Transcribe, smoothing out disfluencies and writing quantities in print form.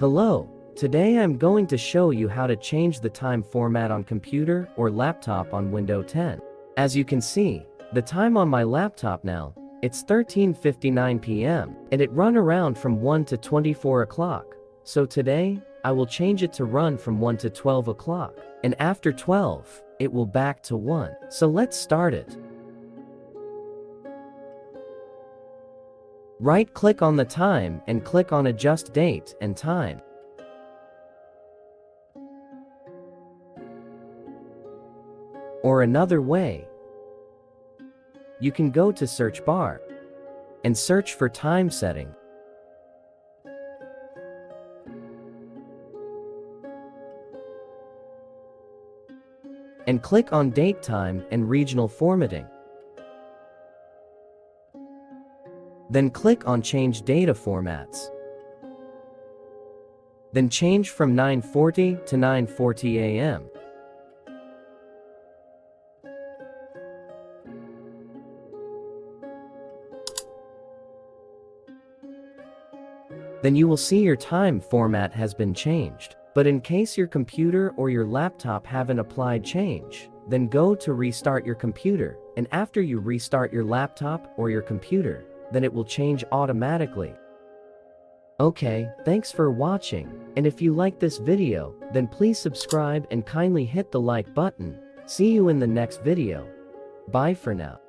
Hello, today I'm going to show you how to change the time format on computer or laptop on Windows 10. As you can see, the time on my laptop now, it's 13:59 p.m. and it run around from 1 to 24 o'clock. So today, I will change it to run from 1 to 12 o'clock, and after 12, it will back to 1. So let's start it. Right-click on the time and click on Adjust Date and Time. Or another way, you can go to search bar and search for time setting. And click on Date Time and Regional Formatting. Then click on Change Data Formats. Then change from 9:40 to 9:40 a.m. Then you will see your time format has been changed. But in case your computer or your laptop haven't applied change, then go to restart your computer, and after you restart your laptop or your computer, then it will change automatically. Okay, thanks for watching, and if you like this video, then please subscribe and kindly hit the like button. See you in the next video. Bye for now.